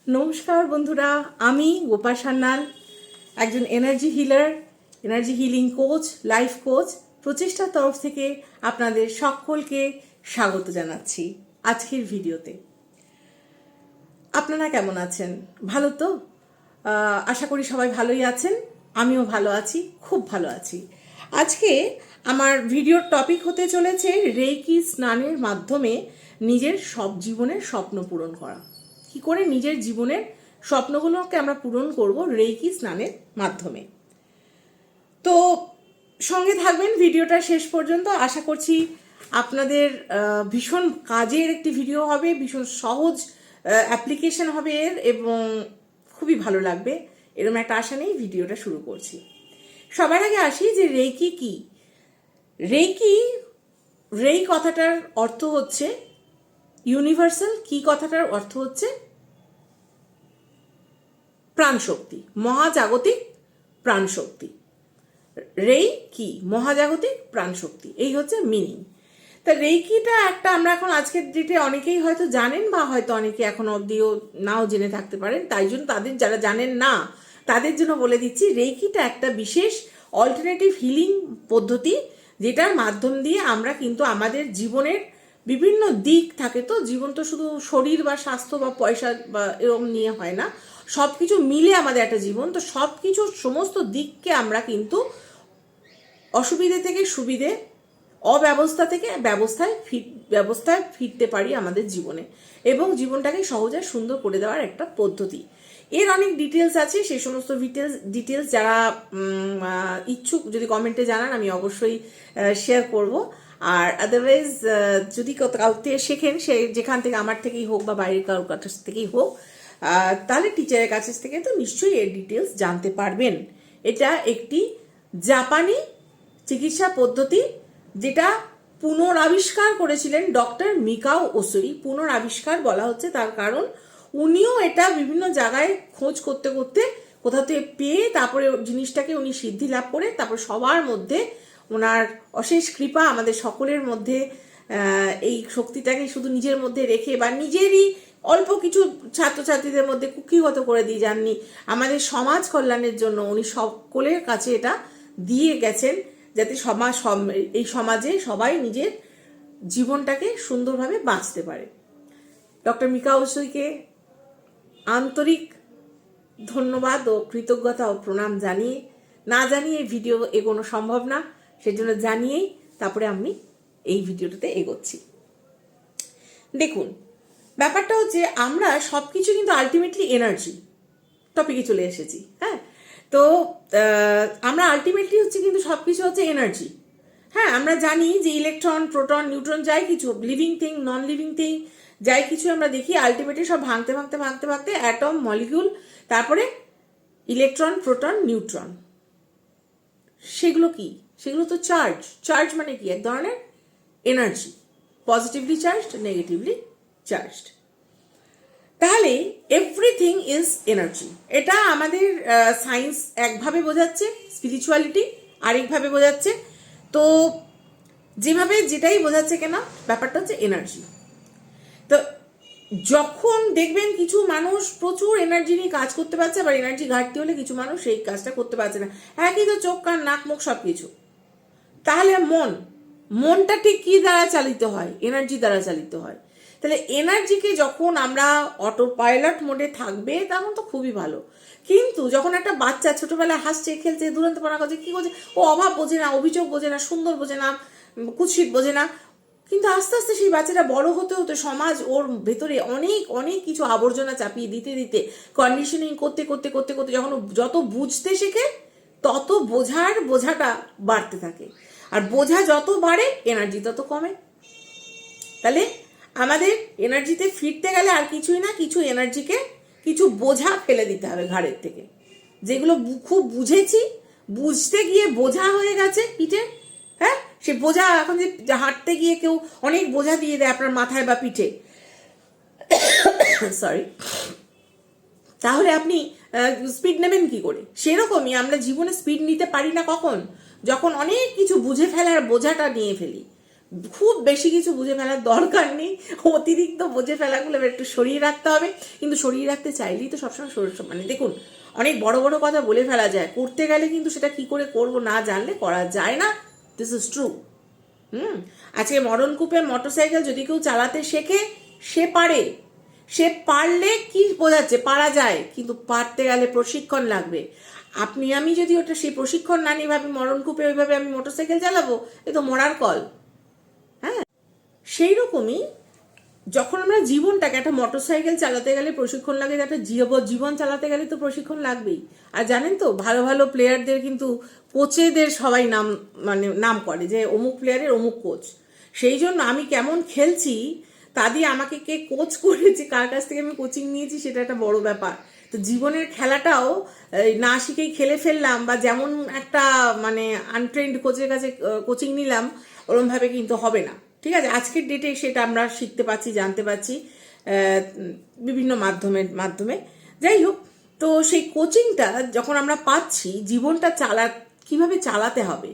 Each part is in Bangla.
নমস্কার বন্ধুরা, আমি গোপা সান্যাল, একজন energy healer, energy healing coach, life coach. প্রচেষ্টার তরফ থেকে আপনাদের সকলকে স্বাগত জানাচ্ছি আজকের ভিডিওতে। আপনারা কেমন আছেন? ভালো তো? আশা করি সবাই ভালোই আছেন। আমিও ভালো আছি, খুব ভালো আছি। আজকে আমার ভিডিওর টপিক হতে চলেছে রেইকি স্নানের মাধ্যমে নিজের সব জীবনের স্বপ্ন পূরণ করা। কি করে নিজের জীবনের স্বপ্নগুলোকে আমরা পূরণ করব রেইকি স্নানের মাধ্যমে। তো সঙ্গে থাকবেন ভিডিওটা শেষ পর্যন্ত। আশা করছি আপনাদের ভীষণ কাজের একটি ভিডিও হবে, ভীষণ সহজ অ্যাপ্লিকেশন হবে এর, এবং খুবই ভালো লাগবে এরকম একটা আশা নিয়ে ভিডিওটা শুরু করছি। সবার আগে আসি যে রেইকি কি। রেইকি, রেই কথাটার অর্থ হচ্ছে ইউনিভার্সাল, কি কথাটার অর্থ হচ্ছে প্রাণশক্তি, মহাজাগতিক প্রাণশক্তি। রেই কি? মহাজাগতিক প্রাণশক্তি, এই হচ্ছে মিনিং। তা রেইকিটা একটা, আমরা এখন আজকের ডেটে অনেকেই হয়তো জানেন, বা হয়তো অনেকে এখন অবধিও নাও জেনে থাকতে পারেন। তাই জন্য তাদের, যারা জানেন না তাদের জন্য বলে দিচ্ছি, রেইকিটা একটা বিশেষ অল্টারনেটিভ হিলিং পদ্ধতি, যেটার মাধ্যম দিয়ে আমরা কিন্তু আমাদের জীবনের বিভিন্ন দিক থাকে। তো জীবন তো শুধু শরীর বা স্বাস্থ্য বা পয়সা বা এরকম নিয়ে হয় না, সব কিছু মিলে আমাদের একটা জীবন। তো সব কিছু, সমস্ত দিককে আমরা কিন্তু অসুবিধে থেকে সুবিধে, অব্যবস্থা থেকে ব্যবস্থায় ফিরতে পারি আমাদের জীবনে, এবং জীবনটাকে সহজে সুন্দর করে দেওয়ার একটা পদ্ধতি। এর অনেক ডিটেলস আছে, সেই সমস্ত ডিটেলস যারা ইচ্ছুক যদি কমেন্টে জানান, আমি অবশ্যই শেয়ার করব। আর আদারওয়াইজ যদি কাউকে শেখেন, সে যেখান থেকে, আমার থেকেই হোক বা বাইরের কারোর কাছ থেকেই হোক, তাহলে টিচারের কাছ থেকে তো নিশ্চয়ই এর ডিটেলস জানতে পারবেন। এটা একটি জাপানি চিকিৎসা পদ্ধতি, যেটা পুনরাবিষ্কার করেছিলেন ডক্টর মিকাও ওসুই। পুনরাবিষ্কার বলা হচ্ছে তার কারণ উনিও এটা বিভিন্ন জায়গায় খোঁজ করতে করতে কোথাও থেকে পেয়ে, তারপরে জিনিসটাকে উনি সিদ্ধি লাভ করে, তারপর সবার মধ্যে ওনার অশেষ কৃপা, আমাদের সকলের মধ্যে এই শক্তিটাকে শুধু নিজের মধ্যে রেখে বা নিজেরই অল্প কিছু ছাত্রছাত্রীদের মধ্যে কুক্ষিগত করে দিয়ে যাননি, আমাদের সমাজ কল্যাণের জন্য উনি সকলের কাছে এটা দিয়ে গেছেন, যাতে এই সমাজে সবাই নিজের জীবনটাকে সুন্দরভাবে বাঁচতে পারে। ডক্টর মিকাও ওসুইকে আন্তরিক ধন্যবাদ ও কৃতজ্ঞতা ও প্রণাম জানিয়ে, না জানিয়ে ভিডিও এগোনো সম্ভব না, সেজন্য জানিয়েই তারপরে আমি এই ভিডিওটাতে এগোচ্ছি। দেখুন, ব্যাপারটা হচ্ছে আমরা সবকিছু কিন্তু আলটিমেটলি এনার্জি, টপিকে চলে এসেছি। হ্যাঁ, তো আমরা আলটিমেটলি হচ্ছে কিন্তু সবকিছু হচ্ছে এনার্জি। হ্যাঁ, আমরা জানি যে ইলেকট্রন, প্রোটন, নিউট্রন, যাই কিছু, living thing, non living thing, যাই কিছু আমরা দেখি, আলটিমেটলি সব ভাঙতে ভাঙতে ভাঙতে ভাঙতে অ্যাটম, মলিকিউল, তারপরে ইলেকট্রন, প্রোটন, নিউট্রন। সেগুলো কি? সেগুলো তো চার্জ। চার্জ মানে কি? এক ধরনের energy, positively charged, negatively charged. তাহলে এভরিথিং ইজ এনার্জি। এটা আমাদের সায়েন্স একভাবে বোঝাচ্ছে, স্পিরিচুয়ালিটি আরেকভাবে বোঝাচ্ছে। তো যেভাবে যেটাই বোঝাচ্ছে কেন, ব্যাপারটা হচ্ছে এনার্জি। তো যখন দেখবেন কিছু মানুষ প্রচুর এনার্জি নিয়ে কাজ করতে পারছে, আবার এনার্জি ঘাটতি হলে কিছু মানুষ সেই কাজটা করতে পারছে না, একই তো চোখ, কান, নাক, মুখ সব কিছু। তাহলে মনটা ঠিক কি দ্বারা চালিত হয়? এনার্জি দ্বারা চালিত হয়। তাহলে এনার্জিকে যখন আমরা অটো পাইলট মোডে থাকবে, তখন তো খুবই ভালো। কিন্তু যখন একটা বাচ্চা ছোটবেলায় হাসছে, খেলছে, দুরন্তপনা করছে, কি করছে, ও অভাব বোঝে না, অভিযোগ বোঝে না, সুন্দর বোঝে না, কুৎসিত বোঝে না, কিন্তু আস্তে আস্তে সেই বাচ্চাটা বড় হতে হতে সমাজ ওর ভেতরে অনেক অনেক কিছু আবর্জনা চাপিয়ে দিতে দিতে, কন্ডিশনিং করতে করতে করতে করতে যখন যত বুঝতে শেখে, তত বোঝাটা বাড়তে থাকে। আর বোঝা যত বাড়ে, এনার্জি তত কমে। তাহলে আমাদের এনার্জিতে ফিরতে গেলে আর কিছুই না, কিছু এনার্জিকে, কিছু বোঝা ফেলে দিতে হবে ঘাড়ের থেকে, যেগুলো খুব বুঝেছি, বুঝতে গিয়ে বোঝা হয়ে গেছে পিঠে। হ্যাঁ, সে বোঝা, এখন যে হাঁটতে গিয়ে কেউ অনেক বোঝা দিয়ে দেয় আপনার মাথায় বা পিঠে, সরি, তাহলে আপনি স্পিড নেবেন কি করে? সেরকমই আমরা জীবনে স্পিড নিতে পারি না কখন? যখন অনেক কিছু বুঝে ফেলার বোঝাটা নিয়ে ফেলি। খুব বেশি কিছু বুঝে ফেলার দরকার নেই, অতিরিক্ত বুঝে ফেলাগুলো একটু সরিয়ে রাখতে হবে। কিন্তু সরিয়ে রাখতে চাইলেই তো সবসময় মানে দেখুন, অনেক বড় বড় কথা বলে ফেলা যায়, করতে গেলে কিন্তু সেটা কি করে করব না জানলে করা যায় না। This is true. আজকে মরণকূপে মোটরসাইকেল যদি কেউ চালাতে শেখে, সে পারে, সে পারলে কি বোঝাচ্ছে, পারা যায়, কিন্তু পারতে গেলে প্রশিক্ষণ লাগবে। আপনি আমি যদি ওটা সেই প্রশিক্ষণ না নিয়ে ভাবি মরণকূপে ওইভাবে আমি মোটরসাইকেল চালাবো, এ তো মরার কল। হ্যাঁ, সেই রকমই যখন আমরা জীবনটাকে, একটা মোটরসাইকেল চালাতে গেলে প্রশিক্ষণ লাগে, একটা জীবন চালাতে গেলে তো প্রশিক্ষণ লাগবেই। আর জানেন তো, ভালো ভালো প্লেয়ারদের কিন্তু কোচেদের সবাই নাম করে যে অমুক প্লেয়ারের অমুক কোচ। সেই জন্য আমি কেমন খেলছি তা দিয়ে আমাকে কে কোচ করেছে, কার কাছ থেকে আমি কোচিং নিয়েছি, সেটা একটা বড় ব্যাপার। তো জীবনের খেলাটাও না শিখেই খেলে ফেললাম, বা যেমন একটা আনট্রেন্ড কোচের কাছে কোচিং নিলাম, ওরমভাবে কিন্তু হবে না। ঠিক আছে, আজকের ডেটে সেটা আমরা শিখতে পাচ্ছি, জানতে পাচ্ছি বিভিন্ন মাধ্যমে। যাই হোক, তো সেই কোচিংটা যখন আমরা পাচ্ছি, জীবনটা কিভাবে চালাতে হবে,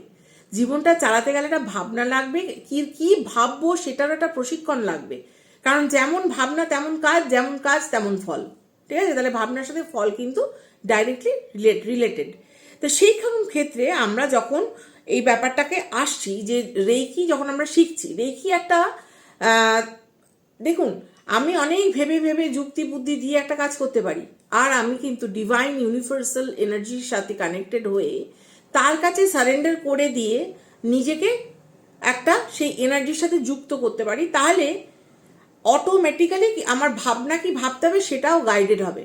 জীবনটা চালাতে গেলে একটা ভাবনা লাগবে, কি ভাববো সেটারও একটা প্রশিক্ষণ লাগবে। কারণ যেমন ভাবনা তেমন কাজ, যেমন কাজ তেমন ফল। ঠিক আছে, তাহলে ভাবনার সাথে ফল কিন্তু ডাইরেক্টলি রিলেটেড। তো সেই ক্ষেত্রে আমরা যখন এই ব্যাপারটাকে আসছি, যে রেকি যখন আমরা শিখছি, রেকি একটা দেখুন, আমি অনেক ভেবে যুক্তি বুদ্ধি দিয়ে একটা কাজ করতে পারি, আর আমি কিন্তু ডিভাইন ইউনিভার্সাল এনার্জির সাথে কানেক্টেড হয়ে তার কাছে সারেন্ডার করে দিয়ে নিজেকে একটা সেই এনার্জির সাথে যুক্ত করতে পারি। তাহলে অটোমেটিক্যালি আমার ভাবনা কি ভাবতে হবে সেটাও গাইডেড হবে,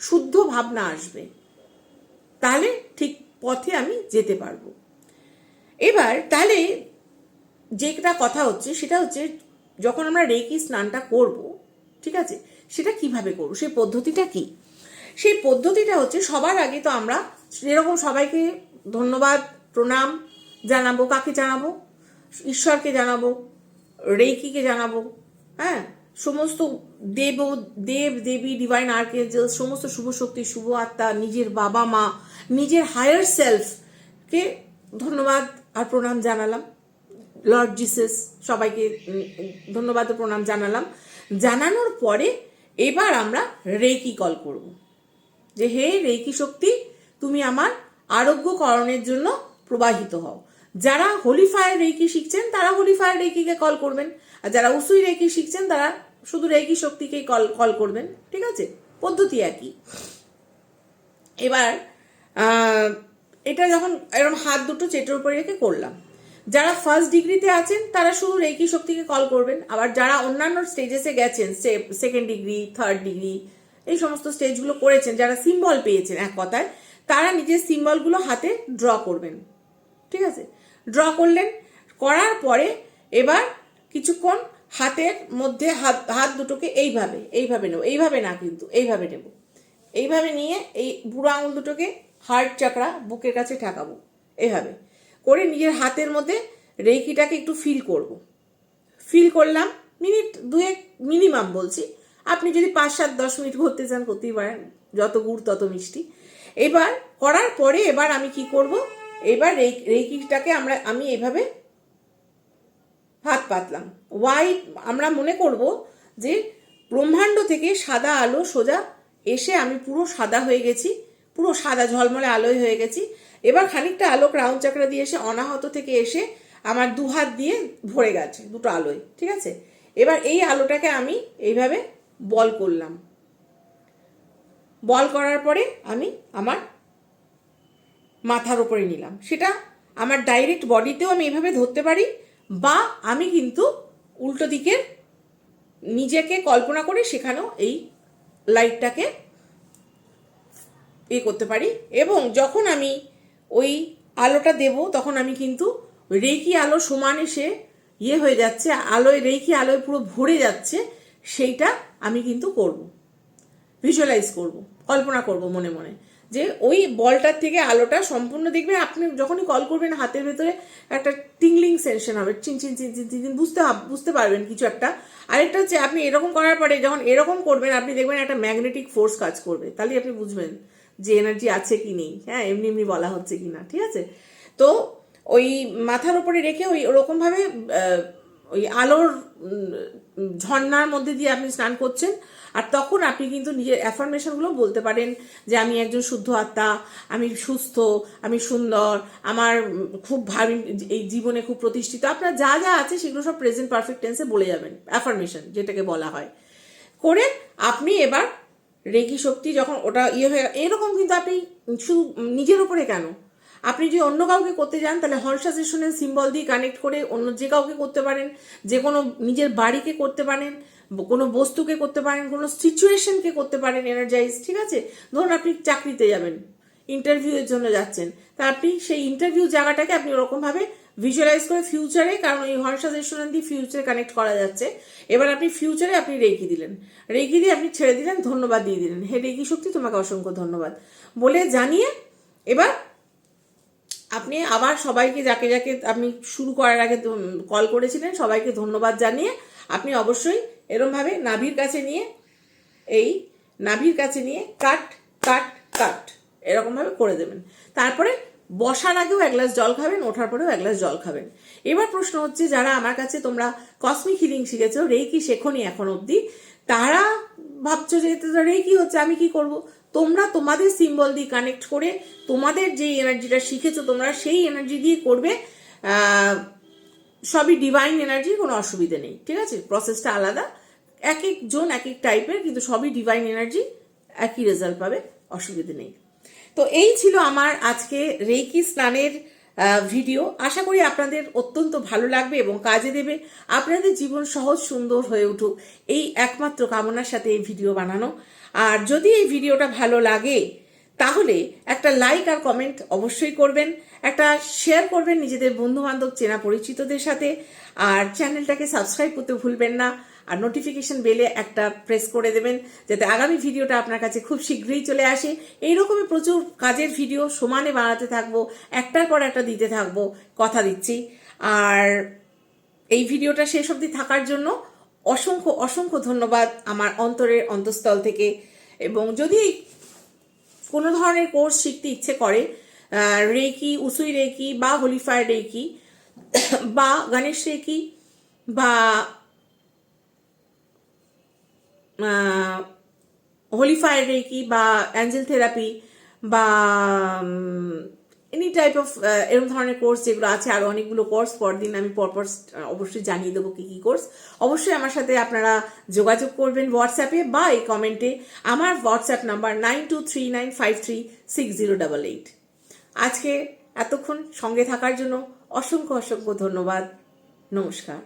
শুদ্ধ ভাবনা আসবে, তাহলে ঠিক পথে আমি যেতে পারবো। এবার তাহলে যেটা কথা হচ্ছে সেটা হচ্ছে, যখন আমরা রেকি স্নানটা করব, ঠিক আছে, সেটা কিভাবে করব, সেই পদ্ধতিটা কি? সেই পদ্ধতিটা হচ্ছে, সবার আগে তো আমরা যেরকম সবাইকে ধন্যবাদ প্রণাম জানাবো, কাকে জানাবো? ঈশ্বরকে জানাবো, রেকিকে জানাবো। হ্যাঁ, সমস্ত দেব দেবী, ডিভাইন আর্কএঞ্জেল, সমস্ত শুভ শক্তি, শুভ আত্মা, নিজের বাবা মা, নিজের হায়ার সেলফকে ধন্যবাদ আর প্রণাম জানালাম। লর্ড জিসাস, সবাইকে ধন্যবাদ ও প্রণাম জানালাম। জানানোর পরে এবার আমরা রেকি কল করব, যে হে রেকি শক্তি, তুমি আমার আরোগ্যকরণের জন্য প্রবাহিত হও। যারা হোলি ফায়ার রেকি শিখছেন তারা হোলি ফায়ার রেকিকে কল করবেন, আর যারা উসুই রেকি শিখছেন তারা শুধু রেকি শক্তিকেই কল করবেন। ঠিক আছে, পদ্ধতি একই। এবার এটা যখন এরকম হাত দুটো চেটের উপরে রেখে করলাম, যারা ফার্স্ট ডিগ্রিতে আছেন তারা শুধু রেকি শক্তিকে কল করবেন। আবার যারা অন্যান্য স্টেজেসে গেছেন, সেকেন্ড ডিগ্রি, থার্ড ডিগ্রি, এই সমস্ত স্টেজগুলো করেছেন, যারা সিম্বল পেয়েছেন, এক কথায় তারা নিজের সিম্বলগুলো হাতে ড্র করবেন। ঠিক আছে, ড্র করলেন, করার পরে এবার কিছুক্ষণ হাতের মধ্যে হাত দুটোকে এইভাবে নেব, এইভাবে না কিন্তু এইভাবে নেব, এইভাবে নিয়ে এই বুড়ো আঙুল দুটোকে হার্ট চাকরা বুকের কাছে ঠেকাবো, এইভাবে করে নিজের হাতের মধ্যে রেকিটাকে একটু ফিল করলাম, মিনিট দুয়েক মিনিমাম বলছি। আপনি যদি 5, 7, 10 মিনিট করতে চান করতেই পারেন, যত গুড় তত মিষ্টি। এবার করার পরে এবার আমি কি করব, এবার রেকিটাকে আমি এইভাবে হাত পাতলাম। আমরা মনে করব যে ব্রহ্মাণ্ড থেকে সাদা আলো সোজা এসে আমি পুরো সাদা হয়ে গেছি, পুরো সাদা ঝলমলে আলোয় হয়ে গেছি। এবার খানিকটা আলো ক্রাউন চাকরা দিয়ে এসে অনাহত থেকে এসে আমার 2 হাত দিয়ে ভরে গেছে দুটো আলোয়। ঠিক আছে, এবার এই আলোটাকে আমি এইভাবে বল করলাম। বল করার পরে আমি আমার মাথার উপরে নিলাম, সেটা আমার ডাইরেক্ট বডিতেও আমি এভাবে ধরতে পারি, বা আমি কিন্তু উল্টো দিকের নিজেকে কল্পনা করে সেখানেও এই লাইটটাকে করতে পারি। এবং যখন আমি ওই আলোটা দেব তখন আমি কিন্তু রেকি আলো সমান এসে হয়ে যাচ্ছে, রেকি আলোয় পুরো ভরে যাচ্ছে, সেইটা আমি কিন্তু করব, ভিজুয়ালাইজ করব, কল্পনা করব মনে মনে, যে ওই বলটার থেকে আলোটা সম্পূর্ণ দেখবেন। আপনি যখনই কল করবেন হাতের ভেতরে একটা টিংলিং সেনশন হবে, চিন চিন চিন চিন চিন, বুঝতে পারবেন কিছু একটা। আরেকটা হচ্ছে, আপনি এরকম করার পরে যখন এরকম করবেন, আপনি দেখবেন একটা ম্যাগনেটিক ফোর্স কাজ করবে, তাহলে আপনি বুঝবেন যে এনার্জি আছে কি নেই। হ্যাঁ, এমনি বলা হচ্ছে কি না। ঠিক আছে, তো ওই মাথার উপরে রেখে ওই ওরকমভাবে ওই আলোর ঝর্ণার মধ্যে দিয়ে আপনি স্নান করছেন। আর তখন আপনি কিন্তু নিজের অ্যাফার্মেশনগুলো বলতে পারেন যে আমি একজন শুদ্ধ আত্মা, আমি সুস্থ, আমি সুন্দর, আমার খুব ভালো, এই জীবনে খুব প্রতিষ্ঠিত, আপনার যা যা আছে সেগুলো সব প্রেজেন্ট পারফেক্ট টেন্সে বলে যাবেন, অ্যাফার্মেশন যেটাকে বলা হয়। করে আপনি এবার রেকি শক্তি যখন ওটা হয়ে এরকম, কিন্তু আপনি শুধু নিজের উপরে কেন, আপনি যদি অন্য কাউকে করতে যান তাহলে হর্ষাসেশনের সিম্বল দিয়ে কানেক্ট করে অন্য যে কাউকে করতে পারেন, যে কোনো নিজের বাড়িকে করতে পারেন, কোনো বস্তুকে করতে পারেন, কোনো সিচুয়েশনকে করতে পারেন এনার্জাইজ, ঠিক আছে? ধরুন আপনি চাকরিতে যাবেন, ইন্টারভিউয়ের জন্য যাচ্ছেন, তা আপনি সেই ইন্টারভিউ জায়গাটাকে আপনি ওরকমভাবে ভিজুয়ালাইজ করে ফিউচারে, কারণ এই হর্ষাসেশন দিয়ে ফিউচারে কানেক্ট করা যাচ্ছে, এবার আপনি ফিউচারে আপনি রেকি দিলেন, রেকি দিয়ে আপনি ছেড়ে দিলেন, ধন্যবাদ দিয়ে দিলেন, হে রেকি শক্তি তোমাকে অসংখ্য ধন্যবাদ বলে জানিয়ে এবার আপনি আবার সবাইকে যাকে যাকে আপনি শুরু করার আগে কল করেছিলেন সবাইকে ধন্যবাদ জানিয়ে আপনি অবশ্যই এরমভাবে নাভির কাছে নিয়ে কাট কাট কাট এরকমভাবে করে দেবেন। তারপরে বসার আগেও এক গ্লাস জল খাবেন, ওঠার পরেও এক গ্লাস জল খাবেন। এবার প্রশ্ন হচ্ছে, যারা আমার কাছে তোমরা কসমিক হিলিং শিখেছো, রেকি শেখোনি এখন অবধি, তারা ভাবছো যে রেকি হচ্ছে আমি কি করব? তোমরা তোমাদের সিম্বল দিয়ে কানেক্ট করে তোমাদের যে এনার্জিটা শিখেছো তোমরা সেই এনার্জি দিয়ে করবে। সবই ডিভাইন এনার্জি, কোনো অসুবিধে নেই, ঠিক আছে? প্রসেসটা আলাদা, এক এক জন এক এক টাইপের, কিন্তু সবই ডিভাইন এনার্জি, একই রেজাল্ট পাবে, অসুবিধে নেই। তো এই ছিল আমার আজকে রেকি স্নানের ভিডিও। আশা করি আপনাদের অত্যন্ত ভালো লাগবে এবং কাজে দেবে, আপনাদের জীবন সহজ সুন্দর হয়ে উঠুক, এই একমাত্র কামনার সাথে এই ভিডিও বানানো। আর যদি এই ভিডিওটা ভালো লাগে তাহলে একটা লাইক আর কমেন্ট অবশ্যই করবেন, একটা শেয়ার করবেন নিজেদের বন্ধু বান্ধব চেনা পরিচিতদের সাথে, আর চ্যানেলটাকে সাবস্ক্রাইব করতে ভুলবেন না, আর নোটিফিকেশন বেলে একটা প্রেস করে দেবেন যাতে আগামী ভিডিওটা আপনার কাছে খুব শীঘ্রই চলে আসে। এইরকমই প্রচুর কাজের ভিডিও সমানে বানাতে থাকবো, একটার পর একটা দিতে থাকবো, কথা দিচ্ছি। আর এই ভিডিওটা শেষ অবধি থাকার জন্য অসংখ্য অসংখ্য ধন্যবাদ আমার অন্তরের অন্তঃস্থল থেকে। এবং যদি কোনো ধরনের কোর্স শিখতে ইচ্ছে করে, রেকি, উসুই রেকি বা হোলিফায়ার রেকি বা গণেশ রেকি বা হোলিফায়ার রেকি বা অ্যাঞ্জেল থেরাপি বা এনি টাইপ অফ এরকম ধরনের কোর্স যেগুলো আছে, আরও অনেকগুলো কোর্স পরদিন আমি পরপর অবশ্যই জানিয়ে দেবো কী কী কোর্স। অবশ্যই আমার সাথে আপনারা যোগাযোগ করবেন হোয়াটসঅ্যাপে বা এই কমেন্টে। আমার হোয়াটসঅ্যাপ নাম্বার 9239536088। আজকে এতক্ষণ সঙ্গে থাকার জন্য অসংখ্য অসংখ্য ধন্যবাদ। নমস্কার।